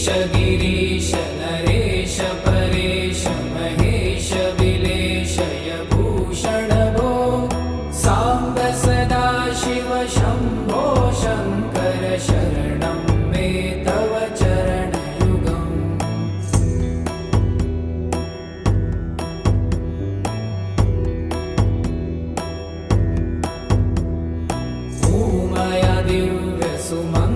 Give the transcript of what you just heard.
गिरीश नरेश परेश महेश विलेशय भूषण भो साम्ब सदा शिव शम्भो शङ्कर शरणं मे तव चरणयुगम् भूमया दिव्य सुमङ्गल